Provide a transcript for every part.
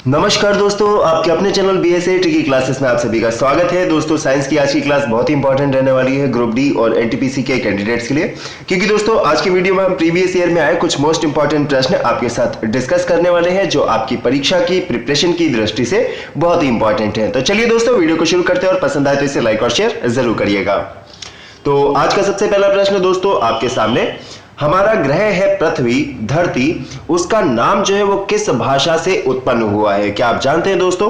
नमस्कार दोस्तों, आपके अपने चैनल बीएसए ट्रिकी क्लासेस में आप सभी का स्वागत है। दोस्तों साइंस की आज की क्लास बहुत ही इंपॉर्टेंट रहने वाली है ग्रुप डी और एनटीपीसी के कैंडिडेट्स के लिए, क्योंकि दोस्तों आज की वीडियो में हम प्रीवियस ईयर में आए कुछ मोस्ट इंपॉर्टेंट प्रश्न आपके साथ डिस्कस करने वाले हैं जो आपकी परीक्षा की प्रिपरेशन की दृष्टि से बहुत ही इंपॉर्टेंट है। तो चलिए दोस्तों वीडियो को शुरू करते हैं और पसंद आए तो इसे लाइक और शेयर जरूर करिएगा। तो आज का सबसे पहला प्रश्न दोस्तों आपके सामने, हमारा ग्रह है पृथ्वी धरती, उसका नाम जो है वो किस भाषा से उत्पन्न हुआ है? क्या आप जानते हैं दोस्तों?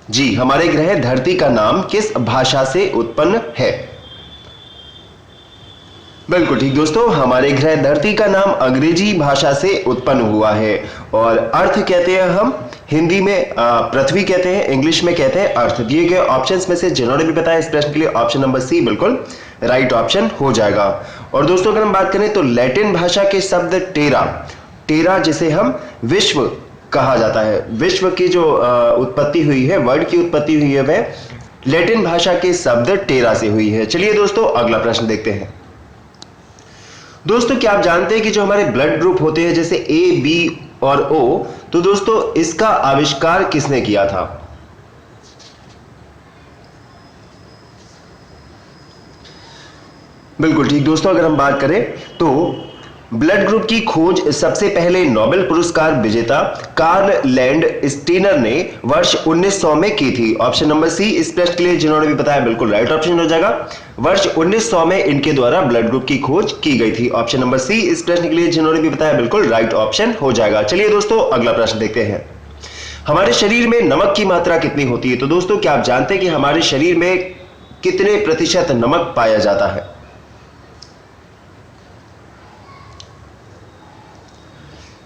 जी, हमारे ग्रह धरती का नाम किस भाषा से उत्पन्न है? बिल्कुल ठीक दोस्तों, हमारे ग्रह धरती का नाम अंग्रेजी भाषा से उत्पन्न हुआ है और अर्थ कहते हैं हम हिंदी में पृथ्वी कहते हैं, इंग्लिश में कहते हैं अर्थ। दिए गए ऑप्शंस में से जिन्होंने भी बताया इस प्रश्न के लिए ऑप्शन नंबर सी बिल्कुल राइट ऑप्शन हो जाएगा। और दोस्तों अगर हम बात करें तो लैटिन भाषा के शब्द टेरा, टेरा जिसे हम विश्व कहा जाता है, विश्व की जो उत्पत्ति हुई है, वर्ड की उत्पत्ति हुई है वह लैटिन भाषा के शब्द टेरा से हुई है। चलिए दोस्तों अगला प्रश्न देखते हैं। दोस्तों क्या आप जानते हैं कि जो हमारे ब्लड ग्रुप होते हैं जैसे ए बी और ओ, तो दोस्तों इसका आविष्कार किसने किया था? बिल्कुल ठीक दोस्तों, अगर हम बात करें तो ब्लड ग्रुप की खोज सबसे पहले नोबेल पुरस्कार विजेता कार्ल लैंड स्टीनर ने वर्ष 1900 में की थी। ऑप्शन नंबर सी इस प्रश्न के लिए जिन्होंने भी बताया बिल्कुल राइट ऑप्शन हो जाएगा। वर्ष 1900 में इनके द्वारा ब्लड ग्रुप की खोज की गई थी। ऑप्शन नंबर सी इस प्रश्न के लिए जिन्होंने भी बताया बिल्कुल राइट ऑप्शन हो जाएगा। चलिए दोस्तों अगला प्रश्न देखते हैं। हमारे शरीर में नमक की मात्रा कितनी होती है? तो दोस्तों क्या आप जानते हैं कि हमारे शरीर में कितने प्रतिशत नमक पाया जाता है?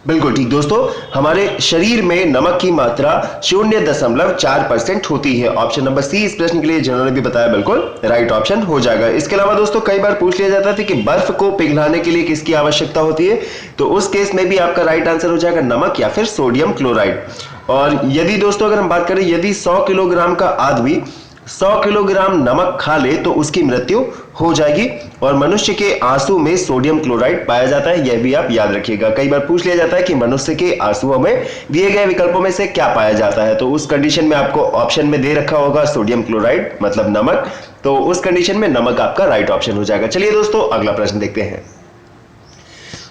बिल्कुल ठीक दोस्तों, हमारे शरीर में नमक की मात्रा 0.4% होती है। ऑप्शन नंबर सी इस प्रश्न के लिए जिन्होंने भी बताया बिल्कुल राइट ऑप्शन हो जाएगा। इसके अलावा दोस्तों कई बार पूछ लिया जाता है कि बर्फ को पिघलाने के लिए किसकी आवश्यकता होती है, तो उस केस में भी आपका राइट आंसर हो जाएगा नमक या फिर सोडियम क्लोराइड। और यदि दोस्तों अगर हम बात करें, यदि 100 किलोग्राम का आदमी 100 किलोग्राम नमक खा ले तो उसकी मृत्यु हो जाएगी। और मनुष्य के आंसू में सोडियम क्लोराइड पाया जाता है, यह भी आप याद रखिएगा। कई बार पूछ लिया जाता है कि मनुष्य के आंसुओं में दिए गए विकल्पों में से क्या पाया जाता है, तो उस कंडीशन में आपको ऑप्शन में दे रखा होगा सोडियम क्लोराइड मतलब नमक, तो उस कंडीशन में नमक आपका राइट ऑप्शन हो जाएगा। चलिए दोस्तों अगला प्रश्न देखते हैं।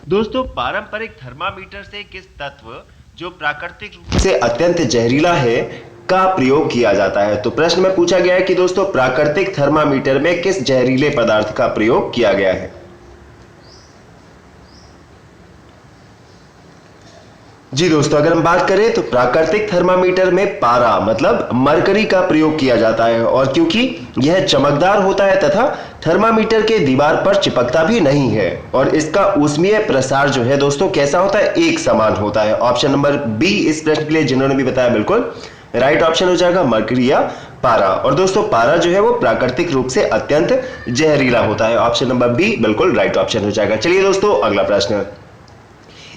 दोस्तों पारंपरिक थर्मामीटर से किस तत्व जो प्राकृतिक रूप से अत्यंत जहरीला है का प्रयोग किया जाता है? तो प्रश्न में पूछा गया है कि दोस्तों प्राकृतिक थर्मामीटर में किस जहरीले पदार्थ का प्रयोग किया गया है? जी दोस्तों अगर हम बात करें तो प्राकृतिक थर्मामीटर में पारा मतलब मरकरी का प्रयोग किया जाता है, और क्योंकि यह चमकदार होता है तथा थर्मामीटर के दीवार पर चिपकता भी नहीं है, और इसका ऊष्मीय प्रसार जो है दोस्तों कैसा होता है? एक समान होता है। ऑप्शन नंबर बी इस प्रश्न के लिए जिन्होंने भी बताया बिल्कुल राइट ऑप्शन हो जाएगा मरकरी या पारा। और दोस्तों पारा जो है वो प्राकृतिक रूप से अत्यंत जहरीला होता है। ऑप्शन नंबर बी बिल्कुल राइट ऑप्शन हो जाएगा। चलिए दोस्तों अगला प्रश्न,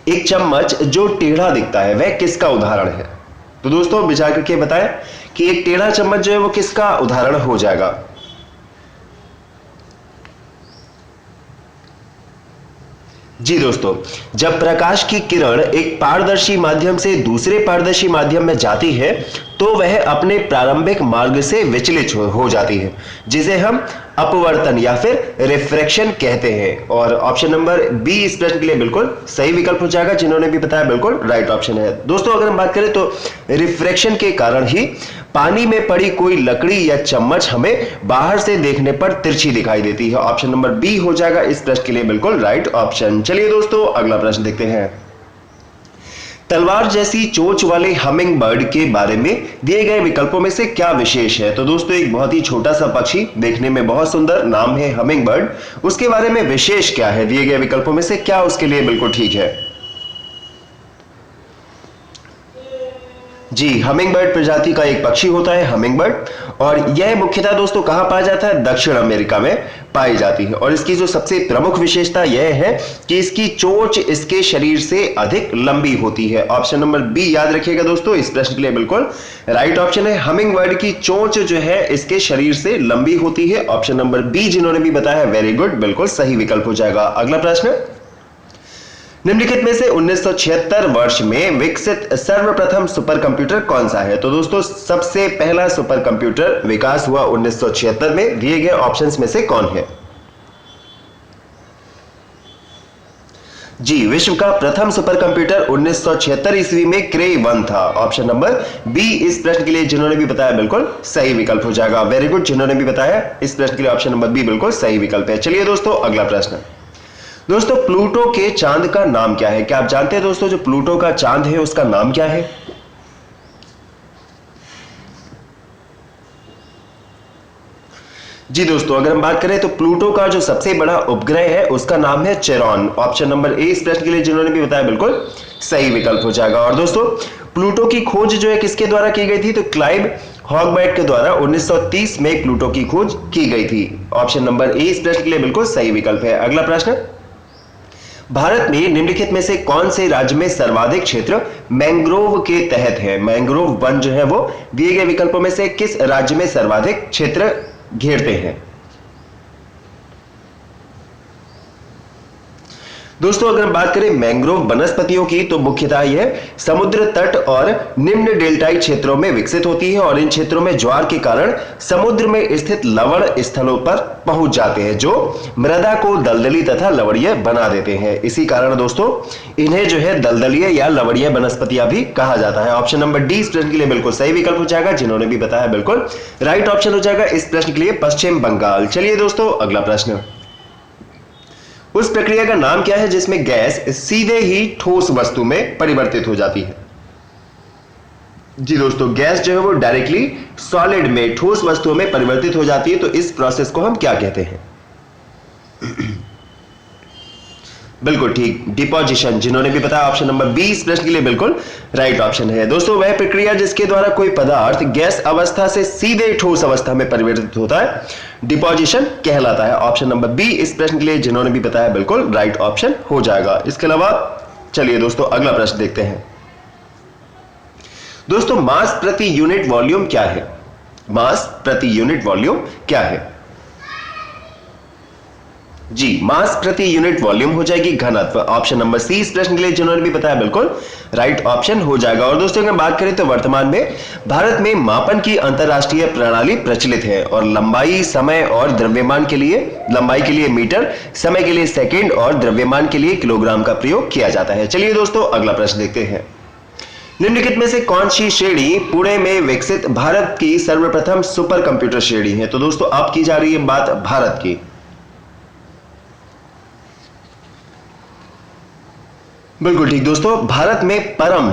एक चम्मच जो टेढ़ा दिखता है वह किसका उदाहरण है? तो दोस्तों विचार करके बताएं कि एक टेढ़ा चम्मच जो है वो किसका उदाहरण हो जाएगा? जी दोस्तों, जब प्रकाश की किरण एक पारदर्शी माध्यम से दूसरे पारदर्शी माध्यम में जाती है तो वह अपने प्रारंभिक मार्ग से विचलित हो जाती है, जिसे हम अपवर्तन या फिर रिफ्रैक्शन कहते हैं। और ऑप्शन नंबर बी इस प्रश्न के लिए बिल्कुल सही विकल्प हो जाएगा, जिन्होंने भी बताया बिल्कुल राइट ऑप्शन है। दोस्तों अगर हम बात करें तो रिफ्रैक्शन के कारण ही पानी में पड़ी कोई लकड़ी या चम्मच हमें बाहर से देखने पर तिरछी दिखाई देती है। ऑप्शन नंबर बी हो जाएगा इस प्रश्न के लिए बिल्कुल राइट ऑप्शन। चलिए दोस्तों अगला प्रश्न देखते हैं। तलवार जैसी चोंच वाले हमिंग बर्ड के बारे में दिए गए विकल्पों में से क्या विशेष है? तो दोस्तों एक बहुत ही छोटा सा पक्षी, देखने में बहुत सुंदर, नाम है हमिंग बर्ड, उसके बारे में विशेष क्या है? दिए गए विकल्पों में से क्या उसके लिए बिल्कुल ठीक है? जी, हमिंग बर्ड प्रजाति का एक पक्षी होता है हमिंग बर्ड, और यह मुख्यतः दोस्तों कहां पाया जाता है? दक्षिण अमेरिका में पाई जाती है। और इसकी जो सबसे प्रमुख विशेषता यह है कि इसकी चोंच इसके शरीर से अधिक लंबी होती है। ऑप्शन नंबर बी याद रखिएगा दोस्तों, इस प्रश्न के लिए बिल्कुल राइट ऑप्शन है। हमिंग बर्ड की चोंच जो है इसके शरीर से लंबी होती है। ऑप्शन नंबर बी जिन्होंने भी बताया वेरी गुड, बिल्कुल सही विकल्प हो जाएगा। अगला प्रश्न, निम्नलिखित में से 1976 वर्ष में विकसित सर्वप्रथम सुपर कंप्यूटर कौन सा है? तो दोस्तों सबसे पहला सुपर कंप्यूटर विकास हुआ 1976 में। दिए गए ऑप्शंस में से कौन है? जी, विश्व का प्रथम सुपर कंप्यूटर 1976 ईस्वी में क्रे 1 था। ऑप्शन नंबर बी इस प्रश्न के लिए जिन्होंने भी बताया बिल्कुल सही विकल्प हो जाएगा। वेरी गुड, जिन्होंने भी बताया इस प्रश्न के लिए ऑप्शन नंबर बी बिल्कुल सही विकल्प है। चलिए दोस्तों अगला प्रश्न। दोस्तों प्लूटो के चांद का नाम क्या है? क्या आप जानते हैं दोस्तों जो प्लूटो का चांद है उसका नाम क्या है? जी दोस्तों, अगर हम बात करें तो प्लूटो का जो सबसे बड़ा उपग्रह है उसका नाम है चेरॉन। ऑप्शन नंबर ए इस प्रश्न के लिए जिन्होंने भी बताया बिल्कुल सही विकल्प हो जाएगा। और दोस्तों प्लूटो की खोज जो है किसके द्वारा की गई थी? तो क्लाइव हॉगबैट के द्वारा 1930 में प्लूटो की खोज की गई थी। ऑप्शन नंबर ए इस प्रश्न के लिए बिल्कुल सही विकल्प है। अगला प्रश्न, भारत में निम्नलिखित में से कौन से राज्य में सर्वाधिक क्षेत्र मैंग्रोव के तहत है? मैंग्रोव वन जो है वो दिए गए विकल्पों में से किस राज्य में सर्वाधिक क्षेत्र घेरते हैं? दोस्तों अगर हम बात करें मैंग्रोव वनस्पतियों की तो मुख्यतः यह समुद्र तट और निम्न डेल्टाई क्षेत्रों में विकसित होती है और इन क्षेत्रों में ज्वार के कारण समुद्र में स्थित लवण स्थलों पर पहुंच जाते हैं जो मृदा को दलदली तथा लवणीय बना देते हैं। इसी कारण दोस्तों इन्हें जो है दलदलीय या लवणीय वनस्पतियां भी कहा जाता है। ऑप्शन नंबर डी इस प्रश्न के लिए बिल्कुल सही विकल्प हो जाएगा। जिन्होंने भी बताया बिल्कुल राइट ऑप्शन हो जाएगा इस प्रश्न के लिए पश्चिम बंगाल। चलिए दोस्तों अगला प्रश्न, उस प्रक्रिया का नाम क्या है जिसमें गैस सीधे ही ठोस वस्तु में परिवर्तित हो जाती है? जी दोस्तों, गैस जो है वो डायरेक्टली सॉलिड में ठोस वस्तुओं में परिवर्तित हो जाती है, तो इस प्रोसेस को हम क्या कहते हैं? बिल्कुल ठीक, डिपोजिशन। जिन्होंने भी बताया ऑप्शन नंबर बी इस प्रश्न के लिए बिल्कुल राइट ऑप्शन है। दोस्तों वह प्रक्रिया जिसके द्वारा कोई पदार्थ गैस अवस्था से सीधे ठोस अवस्था में परिवर्तित होता है डिपोजिशन कहलाता है। ऑप्शन नंबर बी इस प्रश्न के लिए जिन्होंने भी बताया बिल्कुल राइट ऑप्शन हो जाएगा। इसके अलावा चलिए दोस्तों अगला प्रश्न देखते हैं। दोस्तों मास प्रति यूनिट वॉल्यूम क्या है? मास प्रति यूनिट वॉल्यूम क्या है? जी, मास प्रति यूनिट वॉल्यूम हो जाएगी घनत्व। ऑप्शन नंबर सी इस प्रश्न के लिए जिन्होंने भी बताया बिल्कुल राइट ऑप्शन हो जाएगा। और दोस्तों अगर बात करें तो वर्तमान में भारत में मापन की अंतरराष्ट्रीय प्रणाली प्रचलित है और लंबाई, समय और द्रव्यमान के लिए, लंबाई के लिए मीटर, समय के लिए सेकंड और द्रव्यमान के लिए किलोग्राम का प्रयोग किया जाता है। चलिए दोस्तों अगला प्रश्न देखते हैं। निम्नलिखित में से कौन सी श्रेणी पुणे में विकसित भारत की सर्वप्रथम सुपर कंप्यूटर श्रेणी है? तो दोस्तों अब की जा रही है बात भारत की। बिल्कुल ठीक दोस्तों, भारत में परम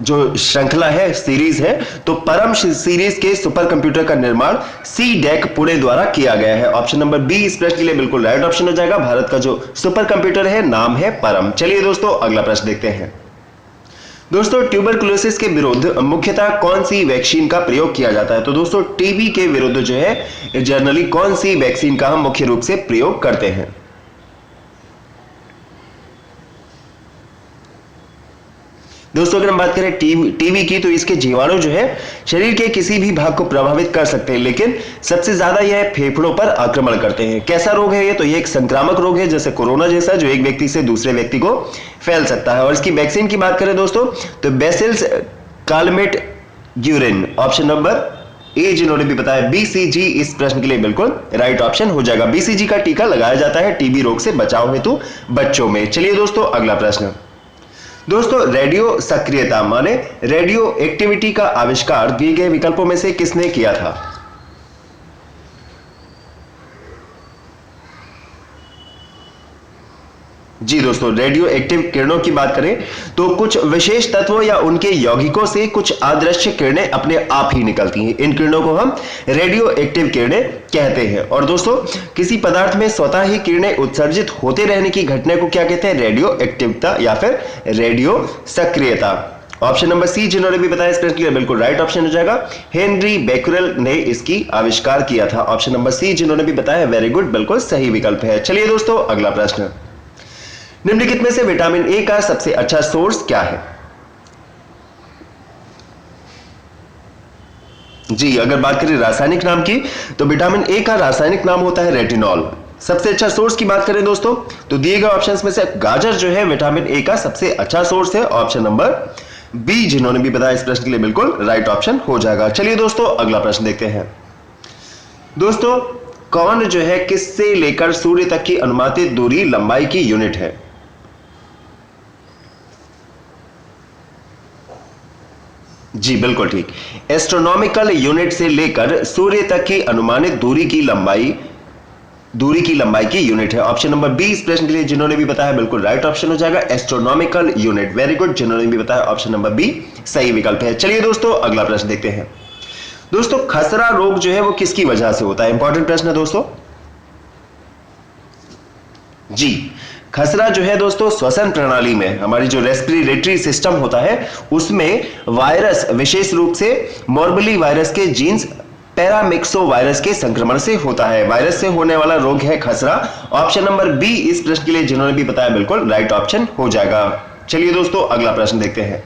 जो श्रृंखला है, सीरीज है, तो परम सीरीज के सुपर कंप्यूटर का निर्माण CDEC पुणे द्वारा किया गया है। ऑप्शन नंबर बी इस प्रश्न के लिए बिल्कुल राइट ऑप्शन हो जाएगा। भारत का जो सुपर कंप्यूटर है नाम है परम। चलिए दोस्तों अगला प्रश्न देखते हैं। दोस्तों ट्यूबरकुलोसिस के विरुद्ध मुख्यतः कौन सी वैक्सीन का प्रयोग किया जाता है? तो दोस्तों टीबी के विरुद्ध जो है जनरली कौन सी वैक्सीन का हम मुख्य रूप से प्रयोग करते हैं? दोस्तों अगर हम बात करें टीबी की तो इसके जीवाणु जो है शरीर के किसी भी भाग को प्रभावित कर सकते हैं, लेकिन सबसे ज्यादा यह फेफड़ों पर आक्रमण करते हैं। कैसा रोग है ये? तो ये एक संक्रामक रोग है जैसे कोरोना जैसा, जो एक व्यक्ति से दूसरे व्यक्ति को फैल सकता है। और इसकी वैक्सीन की बात करें दोस्तों तो bacillus Calmette Guérin. Option number A जिन्होंने भी बताया BCG इस प्रश्न के लिए बिल्कुल राइट ऑप्शन हो जाएगा। BCG का टीका लगाया जाता है टीबी रोग से बचाव हेतु बच्चों में। चलिए दोस्तों अगला प्रश्न। दोस्तों रेडियो सक्रियता माने रेडियो एक्टिविटी का आविष्कार दिए गए विकल्पों में से किसने किया था? जी दोस्तों, रेडियो एक्टिव किरणों की बात करें तो कुछ विशेष तत्वों या उनके यौगिकों से कुछ अदृश्य किरणें अपने आप ही निकलती हैं। इन किरणों को हम रेडियो एक्टिव किरणें कहते हैं। और दोस्तों किसी पदार्थ में स्वतः ही किरणें उत्सर्जित होते रहने की घटना को क्या कहते हैं? रेडियो एक्टिवता या फिर रेडियो सक्रियता। ऑप्शन नंबर सी जिन्होंने भी बताया इस प्रश्न के लिए बिल्कुल राइट ऑप्शन हो जाएगा। हेनरी बेक्यूरेल ने इसकी आविष्कार किया था। ऑप्शन नंबर सी जिन्होंने भी बताया वेरी गुड, बिल्कुल सही विकल्प है। चलिए दोस्तों अगला प्रश्न। निम्नलिखित में से विटामिन ए का सबसे अच्छा सोर्स क्या है? जी अगर बात करें रासायनिक नाम की तो विटामिन ए का रासायनिक नाम होता है रेटिनॉल। सबसे अच्छा सोर्स की बात करें दोस्तों तो दिए गए ऑप्शंस में से गाजर जो है विटामिन ए का सबसे अच्छा सोर्स है। ऑप्शन नंबर बी जिन्होंने भी बताया इस प्रश्न के लिए बिल्कुल राइट ऑप्शन हो जाएगा। चलिए दोस्तों अगला प्रश्न देखते हैं। दोस्तों कौन जो है किससे लेकर सूर्य तक की अनुमानित दूरी लंबाई की यूनिट है? जी बिल्कुल ठीक, एस्ट्रोनॉमिकल यूनिट से लेकर सूर्य तक की अनुमानित दूरी की लंबाई की यूनिट है। ऑप्शन नंबर बी इस प्रश्न के लिए जिन्होंने भी बताया बिल्कुल राइट ऑप्शन हो जाएगा, एस्ट्रोनॉमिकल यूनिट। वेरी गुड, जिन्होंने भी बताया ऑप्शन नंबर बी सही विकल्प है। चलिए दोस्तों अगला प्रश्न देखते हैं। दोस्तों खसरा रोग जो है वो किसकी वजह से होता है? इंपॉर्टेंट प्रश्न है दोस्तों। जी खसरा जो है दोस्तों श्वसन प्रणाली में हमारी जो रेस्पिरेटरी सिस्टम होता है उसमें वायरस, विशेष रूप से मोर्बली वायरस के जीन्स पैरामिक्सो वायरस के संक्रमण से होता है। वायरस से होने वाला रोग है खसरा। ऑप्शन नंबर बी इस प्रश्न के लिए जिन्होंने भी बताया बिल्कुल राइट ऑप्शन हो जाएगा। चलिए दोस्तों अगला प्रश्न देखते हैं।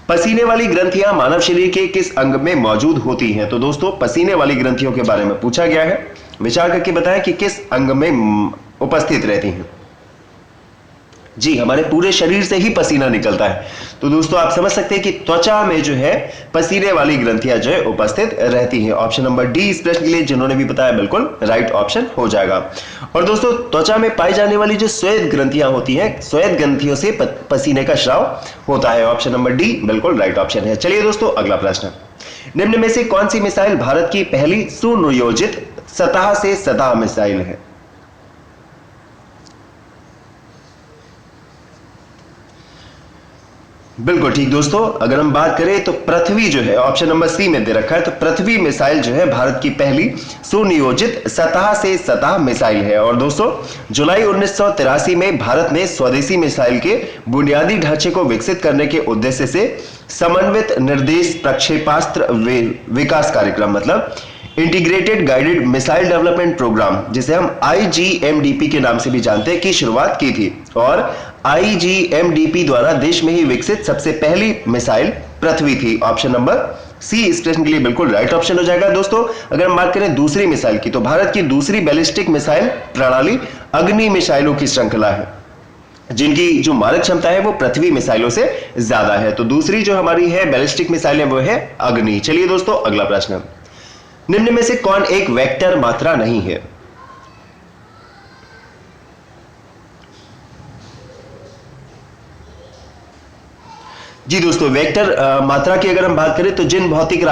पसीने वाली ग्रंथियां मानव शरीर के किस अंग में मौजूद होती हैं? तो दोस्तों पसीने वाली ग्रंथियों के बारे में पूछा गया है, विचार करके बताएं कि किस अंग में उपस्थित रहती हैं। जी हमारे पूरे शरीर से ही पसीना निकलता है, तो दोस्तों आप समझ सकते हैं कि त्वचा में जो है पसीने वाली ग्रंथियां जो है उपस्थित रहती हैं। ऑप्शन नंबर डी इस प्रश्न के लिए जिन्होंने भी बताया बिल्कुल राइट ऑप्शन हो जाएगा। और दोस्तों त्वचा में पाई जाने वाली जो श्वेत ग्रंथियां होती हैं, श्वेत ग्रंथियों से पसीने का स्राव होता है। ऑप्शन नंबर डी बिल्कुल राइट ऑप्शन है। चलिए दोस्तों अगला प्रश्न, निम्न में से कौन सी मिसाइल भारत की पहली सुनियोजित सतह से सतह मिसाइल है? बिल्कुल ठीक दोस्तों, अगर हम बात करें तो पृथ्वी जो है ऑप्शन नंबर सी में दे रखा है, तो पृथ्वी मिसाइल जो है भारत की पहली सुनियोजित सतह से सतह मिसाइल है। और दोस्तों जुलाई 1983 में भारत ने स्वदेशी मिसाइल के बुनियादी ढांचे को विकसित करने के उद्देश्य से समन्वित निर्देश प्रक्षेपास्त्र विकास कार्यक्रम मतलब integrated guided missile development programme, जिसे हम IGMDP के नाम से भी जानते हैं, की शुरुआत की थी। और IGMDP द्वारा देश में ही विकसित सबसे पहली मिसाइल पृथ्वी थी। ऑप्शन नंबर सी इस प्रश्न के लिए बिल्कुल राइट ऑप्शन हो जाएगा। दोस्तों अगर हम बात करें दूसरी मिसाइल की, तो भारत की दूसरी बैलिस्टिक मिसाइल प्रणाली अग्नि मिसाइलों की श्रृंखला है, जिनकी जो मारक क्षमता है वो पृथ्वी मिसाइलों से ज्यादा है। तो दूसरी जो हमारी है बैलिस्टिक मिसाइल है वो है अग्नि। चलिए दोस्तों अगला प्रश्न, निम्न में से कौन एक वेक्टर मात्रा नहीं है? जी दोस्तों वेक्टर मात्रा की अगर हम बात करें तो जिन भौतिक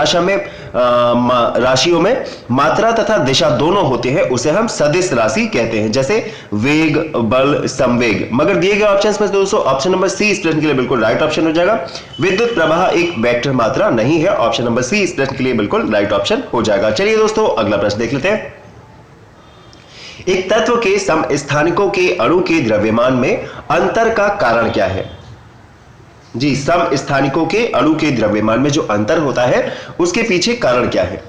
राशियों में मात्रा तथा दिशा दोनों होते हैं उसे हम सदिश राशि कहते हैं, जैसे वेग, बल, संवेग। मगर दिए गए ऑप्शंस में दोस्तों ऑप्शन नंबर सी इस प्रश्न के लिए बिल्कुल राइट ऑप्शन हो जाएगा। विद्युत प्रवाह एक वेक्टर मात्रा नहीं है। ऑप्शन नंबर सी इस प्रश्न के लिए बिल्कुल राइट ऑप्शन हो जाएगा। चलिए दोस्तों अगला प्रश्न देख लेते हैं। एक तत्व के समस्थानिकों के अणु के द्रव्यमान में अंतर का कारण क्या है? जी समस्थानिकों के अणु के द्रव्यमान में जो अंतर होता है उसके पीछे कारण क्या है?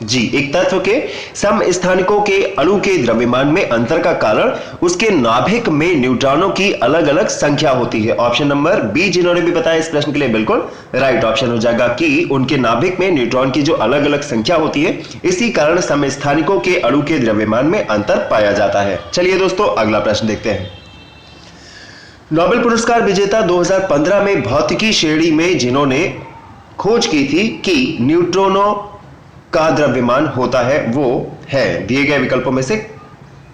जी एक तत्व के समस्थानिकों के अणु के द्रव्यमान में अंतर का कारण उसके नाभिक में न्यूट्रॉनों की अलग अलग संख्या होती है। ऑप्शन नंबर बी जिन्होंने भी बताया इस प्रश्न के लिए बिल्कुल राइट ऑप्शन हो जाएगा कि उनके नाभिक में न्यूट्रॉन की जो अलग अलग संख्या होती है इसी कारण समस्थानिकों के अणु के द्रव्यमान में अंतर पाया जाता है। चलिए दोस्तों अगला प्रश्न देखते हैं। नोबेल पुरस्कार विजेता 2015 में भौतिकी श्रेणी में जिन्होंने खोज की थी कि न्यूट्रॉनों का द्रव्यमान होता है वो है, दिए गए विकल्पों में से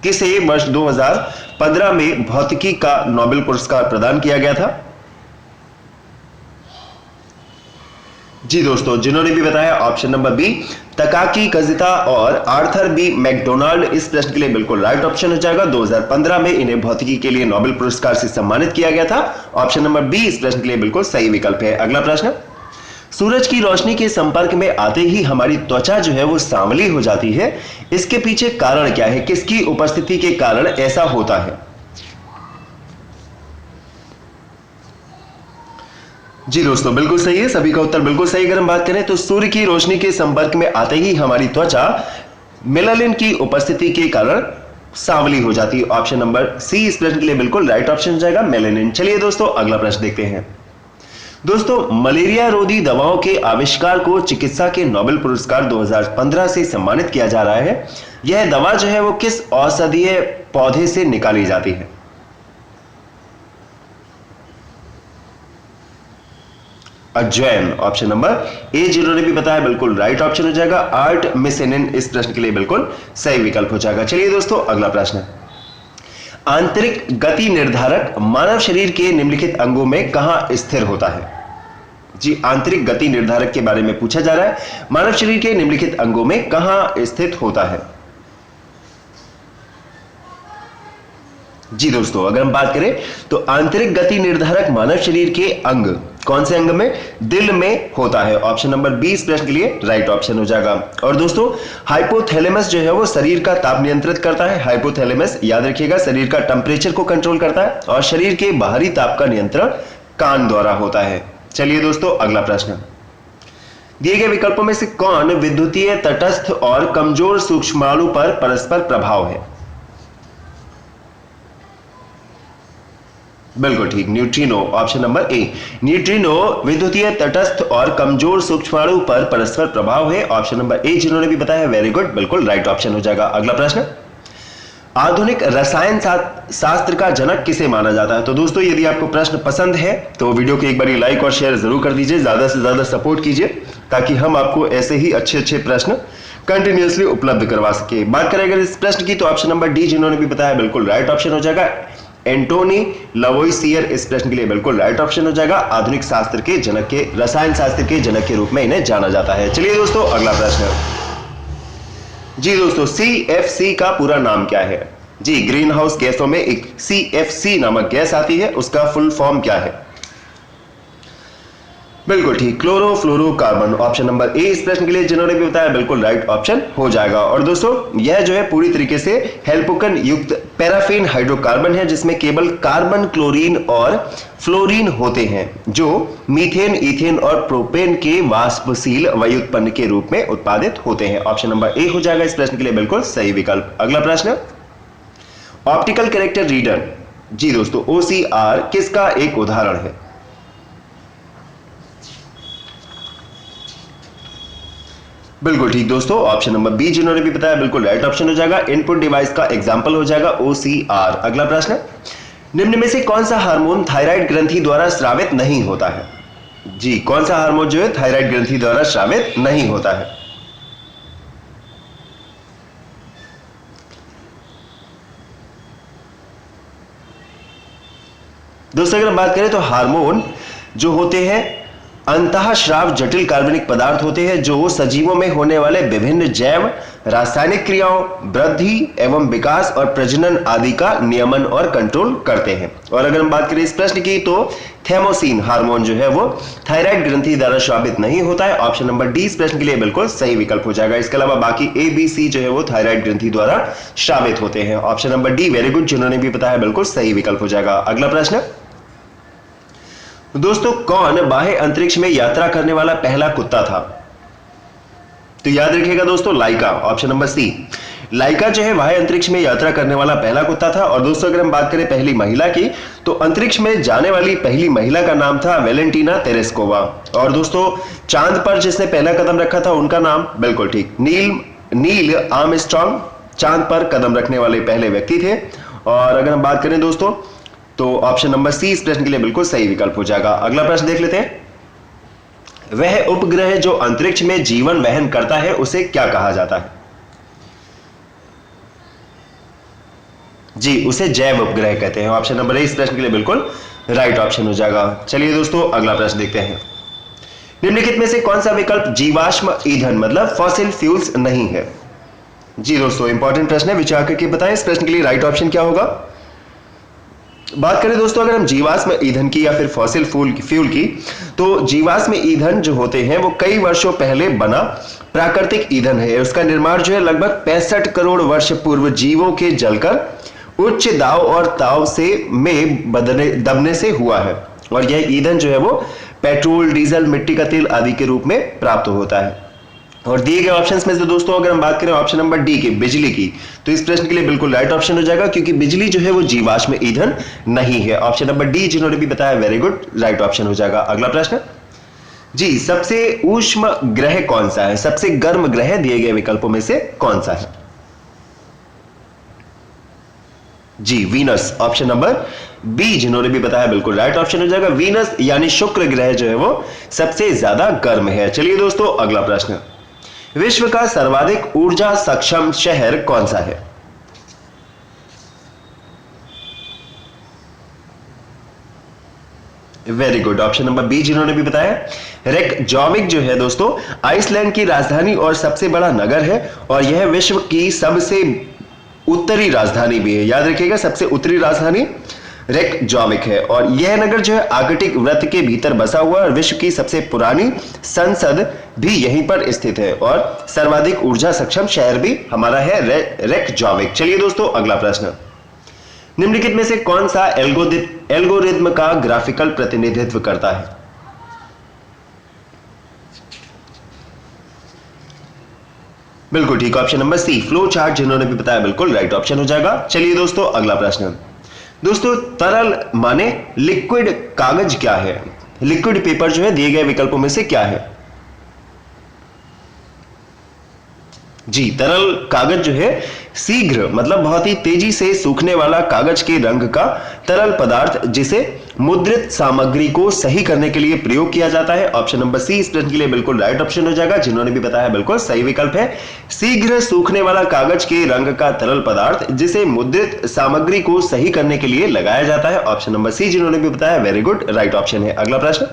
किसे वर्ष 2015 में भौतिकी का नोबेल पुरस्कार प्रदान किया गया था? जी दोस्तों जिन्होंने भी बताया ऑप्शन नंबर बी तकाकी काजुता और आर्थर बी मैकडोनाल्ड इस प्रश्न के लिए बिल्कुल राइट ऑप्शन हो जाएगा। 2015 में इन्हें भौतिकी के लिए नोबेल पुरस्कार से सम्मानित किया गया था। ऑप्शन नंबर बी इस प्रश्न के लिए बिल्कुल सही विकल्प है। अगला प्रश्न, सूरज की रोशनी के संपर्क में आते ही हमारी त्वचा जो है वो सांवली हो जाती है, इसके पीछे कारण क्या है? किसकी उपस्थिति के कारण ऐसा होता है? जी दोस्तों बिल्कुल सही है, सभी का उत्तर बिल्कुल सही। अगर हम बात करें तो सूर्य की रोशनी के संपर्क में आते ही हमारी त्वचा मेलानिन की उपस्थिति के कारण सांवली हो जाती है। ऑप्शन नंबर सी इस प्रश्न के लिए बिल्कुल राइट ऑप्शन हो जाएगा, मेलानिन। चलिए दोस्तों अगला प्रश्न देखते हैं। दोस्तों मलेरिया रोधी दवाओं के आविष्कार को चिकित्सा के नोबेल पुरस्कार 2015 से सम्मानित किया जा रहा है। यह दवा जो है वो किस औषधीय पौधे से निकाली जाती है? अजवाइन, ऑप्शन नंबर ए जिन्होंने भी बताया बिल्कुल राइट ऑप्शन हो जाएगा। आर्टमिसेनिन इस प्रश्न के लिए बिल्कुल सही विकल्प हो जाएगा। चलिए दोस्तों अगला प्रश्न, आंतरिक गति निर्धारक मानव शरीर के निम्नलिखित अंगों में कहां स्थिर होता है? जी, आंतरिक गति निर्धारक के बारे में पूछा जा रहा है। मानव शरीर के निम्नलिखित अंगों में कहां स्थित होता है? जी दोस्तों, अगर हम बात करें तो आंतरिक गति निर्धारक मानव शरीर के अंग कौन से अंग में? दिल में होता है। ऑप्शन नंबर 20 प्रश्न के लिए राइट ऑप्शन हो जाएगा। और दोस्तों हाइपोथैलेमस जो है वो शरीर का ताप नियंत्रित करता है। हाइपोथैलेमस याद रखिएगा शरीर का टेम्परेचर को कंट्रोल करता है और शरीर के बाहरी ताप का नियंत्रण कान द्वारा होता है। चलिए दोस्तों अगला प्रश्न, दिए गए विकल्पों में से कौन विद्युतीय तटस्थ और कमजोर सूक्ष्माणु पर परस्पर प्रभाव है? बिल्कुल ठीक, neutrino, option number A. Neutrino विद्युतीय तटस्थ और कमजोर सूक्ष्माणु पर परस्पर प्रभाव है। ऑप्शन नंबर ए जिन्होंने भी बताया वेरी गुड, बिल्कुल राइट ऑप्शन हो जाएगा। अगला प्रश्न, आधुनिक रसायन शास्त्र का जनक किसे माना जाता है? तो दोस्तों यदि आपको प्रश्न पसंद है तो वीडियो को एक बार लाइक और शेयर जरूर कर दीजिए, ज्यादा से ज्यादा सपोर्ट कीजिए ताकि हम आपको ऐसे ही अच्छे अच्छे प्रश्न कंटिन्यूअसली उपलब्ध करवा सके। बात करें अगर इस प्रश्न की तो ऑप्शन नंबर डी जिन्होंने भी बताया बिल्कुल राइट ऑप्शन हो जाएगा। एंटोनी लवोइसियर इस प्रश्न के लिए बिल्कुल राइट ऑप्शन हो जाएगा। आधुनिक शास्त्र के जनक के, रसायन शास्त्र के जनक के रूप में इन्हें जाना जाता है। चलिए दोस्तों अगला प्रश्न, जी दोस्तों CFC का पूरा नाम क्या है? जी, ग्रीन हाउस गैसों में एक CFC नामक गैस आती है, उसका फुल फॉर्म क्या है? बिल्कुल ठीक, क्लोरोफ्लोरोकार्बन, ऑप्शन नंबर ए इस प्रश्न के लिए जिन्होंने भी बताया बिल्कुल राइट ऑप्शन हो जाएगा। और दोस्तों यह जो है पूरी तरीके से हेल्पुकन युक्त पैराफिन हाइड्रोकार्बन है जिसमें केवल कार्बन, क्लोरीन और फ्लोरीन होते हैं जो मीथेन, इथेन और प्रोपेन के वाष्पशील व्युत्पन्न के रूप में उत्पादित होते हैं। ऑप्शन नंबर ए हो जाएगा इस प्रश्न के लिए बिल्कुल सही विकल्प। अगला प्रश्न, ऑप्टिकल कैरेक्टर रीडर, जी दोस्तों OCR किसका एक उदाहरण है? बिल्कुल ठीक दोस्तों, ऑप्शन नंबर बी जिन्होंने भी बताया बिल्कुल राइट ऑप्शन हो जाएगा। इनपुट डिवाइस का एग्जांपल हो जाएगा OCR। अगला प्रश्न, निम्न में से कौन सा हार्मोन थायराइड ग्रंथि द्वारा स्रावित नहीं होता है? जी, कौन सा हार्मोन जो है थायराइड ग्रंथि द्वारा स्रावित नहीं होता है? दोस्तों अगर हम बात करें तो हार्मोन जो होते हैं अंतःस्राव जटिल कार्बनिक पदार्थ होते हैं जो सजीवों में होने वाले विभिन्न जैव रासायनिक क्रियाओं, वृद्धि एवं विकास और प्रजनन आदि का नियमन और कंट्रोल करते हैं। और अगर हम बात करें इस प्रश्न की तो थैमोसिन हार्मोन जो है वो थायराइड ग्रंथि द्वारा स्रावित नहीं होता है। ऑप्शन नंबर डी इस प्रश्न के लिए बिल्कुल सही विकल्प हो जाएगा। इसके अलावा बाकी ABC जो है वो थायराइड ग्रंथि द्वारा स्रावित होते हैं। Option number D very good जिन्होंने भी बताया बिल्कुल सही विकल्प हो जाएगा। अगला प्रश्न, दोस्तों कौन बाह्य अंतरिक्ष में यात्रा करने वाला पहला कुत्ता था? तो याद रखिएगा दोस्तों लाइका, ऑप्शन नंबर सी। लाइका जो है बाह्य अंतरिक्ष में यात्रा करने वाला पहला कुत्ता था। और दोस्तों अगर हम बात करें पहली महिला की तो अंतरिक्ष में जाने वाली पहली महिला का नाम था वेलेंटीना तेरेस्कोवा। और दोस्तों चांद पर जिसने पहला कदम रखा था उनका नाम बिल्कुल ठीक नील आर्मस्ट्रांग चांद पर कदम रखने वाले पहले व्यक्ति थे। और अगर हम बात करें दोस्तों तो ऑप्शन नंबर सी इस प्रश्न के लिए बिल्कुल सही विकल्प हो जाएगा। अगला प्रश्न देख लेते हैं, वह उपग्रह जो अंतरिक्ष में जीवन वहन करता है उसे क्या कहा जाता है? जी, उसे जैव उपग्रह कहते हैं। ऑप्शन नंबर ए इस प्रश्न के लिए बिल्कुल राइट ऑप्शन हो जाएगा। चलिए दोस्तों अगला प्रश्न देखते हैं, निम्नलिखित में से कौन सा विकल्प जीवाश्म ईंधन मतलब फॉसिल फ्यूल्स नहीं है? जी दोस्तों इंपॉर्टेंट प्रश्न है, विचार करके बताएं इस प्रश्न के लिए राइट ऑप्शन क्या होगा। बात करें दोस्तों अगर हम जीवाश्म ईंधन की या फिर फॉसिल फ्यूल की तो जीवाश्म ईंधन जो होते हैं वो कई वर्षों पहले बना प्राकृतिक ईंधन है। उसका निर्माण जो है लगभग 65 करोड़ वर्ष पूर्व जीवों के जलकर उच्च दाब और ताव से में दबने से हुआ है। और यह ईंधन जो है वो पेट्रोल, डीजल, मिट्टी का तेल आदि के रूप में प्राप्त होता है। और दिए गए ऑप्शंस में से दोस्तों अगर हम बात करें ऑप्शन नंबर डी की बिजली की, तो इस प्रश्न के लिए बिल्कुल राइट ऑप्शन हो जाएगा, क्योंकि बिजली जो है वो जीवाश्म ईंधन नहीं है। ऑप्शन नंबर डी जिन्होंने भी बताया वेरी गुड, राइट ऑप्शन हो जाएगा। अगला प्रश्न जी, सबसे ऊष्म ग्रह कौन सा है? सबसे गर्म ग्रह दिए गए विकल्पों में से कौन सा है? जी वीनस, ऑप्शन नंबर बी जिन्होंने भी बताया बिल्कुल राइट ऑप्शन हो जाएगा। वीनस यानी शुक्र ग्रह जो है वो सबसे ज्यादा गर्म है। चलिए दोस्तों अगला प्रश्न, विश्व का सर्वाधिक ऊर्जा सक्षम शहर कौन सा है? Very good, option number B जिन्होंने भी बताया रेकजाविक जो है दोस्तों आइसलैंड की राजधानी और सबसे बड़ा नगर है, और यह विश्व की सबसे उत्तरी राजधानी भी है। याद रखिएगा, सबसे उत्तरी राजधानी रेकजाविक है, और यह नगर जो है आर्कटिक वृत्त के भीतर बसा हुआ है, और विश्व की सबसे पुरानी संसद भी यहीं पर स्थित है, और सर्वाधिक ऊर्जा सक्षम शहर भी हमारा है रेकजाविक। चलिए दोस्तों अगला प्रश्न, निम्नलिखित में से कौन सा एल्गोरिथ्म का ग्राफिकल प्रतिनिधित्व करता है? बिल्कुल ठीक, option number C flow chart जिन्होंने भी बताया बिल्कुल राइट ऑप्शन हो जाएगा। चलिए दोस्तों अगला प्रश्न, दोस्तों तरल माने लिक्विड कागज क्या है? लिक्विड पेपर जो है दिए गए विकल्पों में से क्या है? जी तरल कागज जो है शीघ्र मतलब बहुत ही तेजी से सूखने वाला कागज के रंग का तरल पदार्थ, जिसे मुद्रित सामग्री को सही करने के लिए प्रयोग किया जाता है। ऑप्शन नंबर सी इस प्रश्न के लिए बिल्कुल राइट ऑप्शन हो जाएगा, जिन्होंने भी बताया बिल्कुल सही विकल्प है। शीघ्र सूखने वाला कागज के रंग का तरल पदार्थ जिसे मुद्रित सामग्री को सही करने के लिए लगाया जाता है। ऑप्शन नंबर सी जिन्होंने भी बताया वेरी गुड, राइट ऑप्शन है। अगला प्रश्न,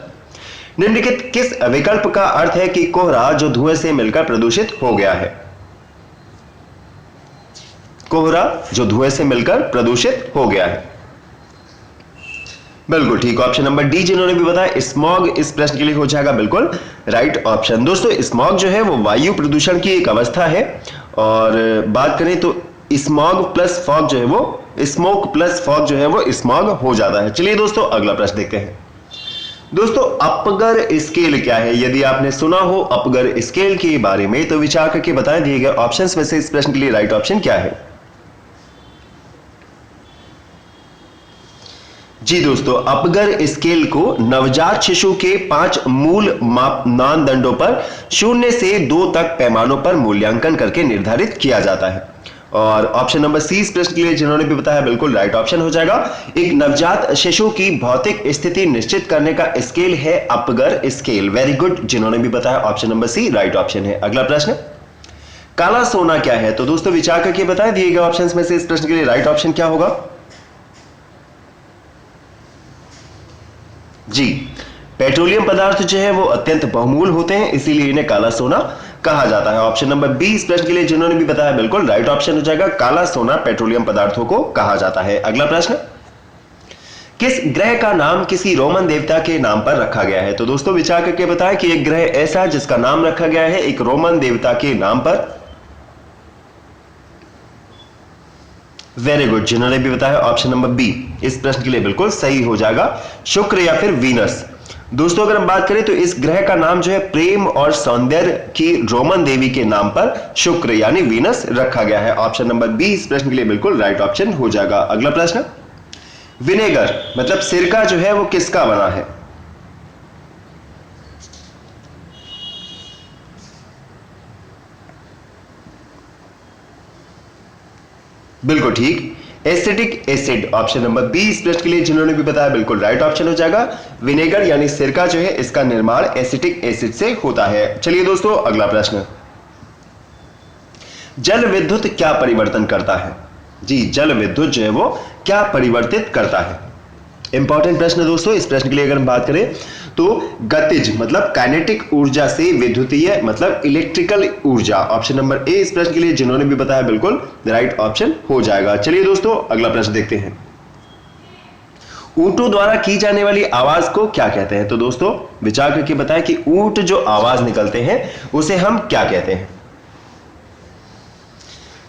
निम्नलिखित किस विकल्प का अर्थ है कि कोहरा जो धुएं से मिलकर प्रदूषित हो गया है? कोहरा जो धुएं से मिलकर प्रदूषित हो गया है, बिल्कुल ठीक, ऑप्शन नंबर डी जिन्होंने भी बताया स्मॉग इस प्रश्न के लिए हो जाएगा बिल्कुल राइट ऑप्शन। दोस्तों स्मॉग जो है वो वायु प्रदूषण की एक अवस्था है, और बात करें तो स्मॉग प्लस फॉग जो है वो स्मोक प्लस फॉग जो है वो स्मॉग हो जाता है। चलिए दोस्तों अगला प्रश्न देखते हैं। दोस्तों अपगर स्केल क्या है? यदि आपने सुना हो अपगर स्केल के बारे में तो विचार करके बताएं दिए गए ऑप्शंस में से इस प्रश्न के लिए राइट ऑप्शन क्या है? जी दोस्तों अपगर स्केल को नवजात शिशु के 5 मूल मानदंडों पर 0 से 2 तक पैमानों पर मूल्यांकन करके निर्धारित किया जाता है। और ऑप्शन नंबर सी इस प्रश्न के लिए जिन्होंने भी बताया बिल्कुल राइट ऑप्शन हो जाएगा। एक नवजात शिशु की भौतिक स्थिति निश्चित करने का स्केल है अपगर स्केल। वेरी गुड जिन्होंने भी बताया option number C right option है। अगला प्रश्न, काला सोना क्या है? तो दोस्तों विचार करके बताएं दिए गए ऑप्शंस में से इस प्रश्न के लिए राइट ऑप्शन क्या होगा? जी पेट्रोलियम पदार्थ जो है वो अत्यंत बहुमूल्य होते हैं, इसीलिए इन्हें काला सोना कहा जाता है। ऑप्शन नंबर बी इस प्रश्न के लिए जिन्होंने भी बताया बिल्कुल राइट ऑप्शन हो जाएगा, काला सोना पेट्रोलियम पदार्थों को कहा जाता है। अगला प्रश्न, किस ग्रह का नाम किसी रोमन देवता के नाम पर रखा गया है? तो दोस्तों विचार करके बताएं कि एक ग्रह ऐसा जिसका नाम रखा गया है एक रोमन देवता के नाम पर। वेरी गुड जिन्होंने भी बताया ऑप्शन नंबर बी इस प्रश्न के लिए बिल्कुल सही हो जाएगा, शुक्र या फिर वीनस। दोस्तों अगर हम बात करें तो इस ग्रह का नाम जो है प्रेम और सौंदर्य की रोमन देवी के नाम पर शुक्र यानी वीनस रखा गया है। ऑप्शन नंबर बी इस प्रश्न के लिए बिल्कुल राइट ऑप्शन हो जाएगा। अगला प्रश्न, विनेगर मतलब सिरका जो है वो किसका बना है? बिल्कुल ठीक, acetic acid. Option number B इस प्रश्न के लिए जिन्होंने भी बताया बिल्कुल राइट ऑप्शन हो जाएगा। विनेगर यानी सिरका जो है इसका निर्माण एसिटिक एसिड से होता है। चलिए दोस्तों अगला प्रश्न, जल विद्युत क्या परिवर्तन करता है? जी जल विद्युत जो है वो क्या परिवर्तित करता है? इंपॉर्टेंट प्रश्न दोस्तों। इस प्रश्न के लिए अगर हम बात करें तो गतिज मतलब काइनेटिक ऊर्जा से विद्युतीय मतलब इलेक्ट्रिकल ऊर्जा। ऑप्शन नंबर ए इस प्रश्न के लिए जिन्होंने भी बताया बिल्कुल राइट ऑप्शन हो जाएगा। चलिए दोस्तों अगला प्रश्न देखते हैं, ऊंटों द्वारा की जाने वाली आवाज को क्या कहते हैं? तो दोस्तों विचार करके बताएं कि ऊंट जो आवाज निकलते हैं उसे हम क्या कहते हैं?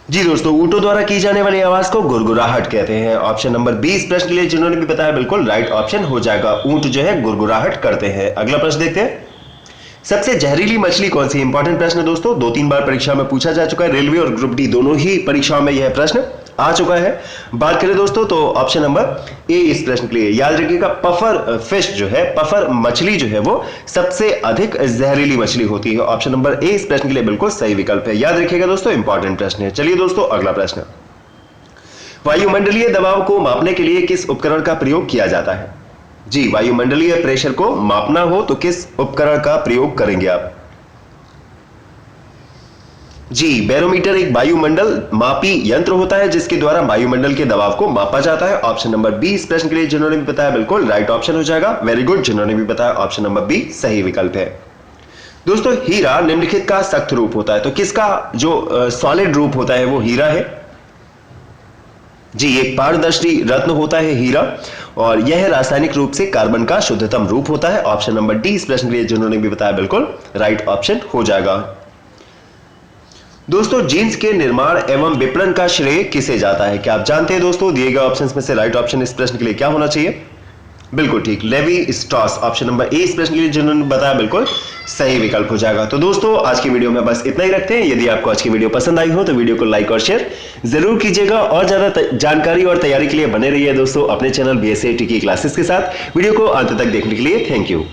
जी दोस्तों ऊंटों द्वारा की जाने वाली आवाज को गुरगुराहट कहते हैं। ऑप्शन नंबर 20 प्रश्न के लिए जिन्होंने भी बताया बिल्कुल राइट ऑप्शन हो जाएगा, ऊंट जो है गुरगुराहट करते हैं। अगला प्रश्न देखते हैं, सबसे जहरीली मछली कौन सी? इंपॉर्टेंट प्रश्न है दोस्तों, 2-3 बार परीक्षा में पूछा जा चुका है। रेलवे और ग्रुप डी दोनों ही परीक्षाओं में यह प्रश्न आ चुका है। बात करें दोस्तों तो ऑप्शन नंबर ए इस प्रश्न के लिए याद रखिएगा, पफर फिश जो है, पफर मछली जो है वो सबसे अधिक जहरीली मछली होती है। ऑप्शन नंबर ए इस प्रश्न के लिए बिल्कुल सही विकल्प है। याद रखिएगा दोस्तों, इंपॉर्टेंट प्रश्न है। चलिए दोस्तों अगला प्रश्न, वायुमंडलीय दबाव को मापने के लिए किस उपकरण का प्रयोग किया जाता है? जी, वायुमंडलीय प्रेशर को मापना हो तो किस उपकरण का प्रयोग करेंगे आप? जी, बैरोमीटर एक वायुमंडल मापी यंत्र होता है जिसके द्वारा वायुमंडल के दबाव को मापा जाता है। ऑप्शन नंबर बी इस प्रश्न के लिए जिन्होंने भी बताया बिल्कुल राइट ऑप्शन हो जाएगा। वेरी गुड, जिन्होंने भी बताया ऑप्शन नंबर बी सही विकल्प है। दोस्तों हीरा निम्नलिखित का सख्त रूप होता है, तो किसका जो सॉलिड रूप होता है वो हीरा है? जी, एक पारदर्शी रत्न होता है हीरा, और यह रासायनिक रूप से कार्बन का शुद्धतम रूप होता है। ऑप्शन नंबर डी इस प्रश्न के लिए जिन्होंने भी बताया बिल्कुल राइट ऑप्शन हो जाएगा। दोस्तों जींस के निर्माण एवं विपणन का श्रेय किसे जाता है? क्या आप जानते हैं दोस्तों दिए गए ऑप्शंस में से राइट ऑप्शन इस प्रश्न के लिए क्या होना चाहिए? बिल्कुल ठीक, Levi Strauss. Option number A इस प्रश्न के लिए जिन्होंने बताया बिल्कुल सही विकल्प हो जाएगा। तो दोस्तों आज की वीडियो में बस इतना ही रखते हैं। यदि आपको आज की वीडियो पसंद आई हो तो वीडियो को लाइक और शेयर जरूर कीजिएगा, और ज्यादा जानकारी और तैयारी के लिए बने रहिए दोस्तों अपने चैनल BSc की क्लासेस के साथ। वीडियो को अंत तक देखने के लिए थैंक यू।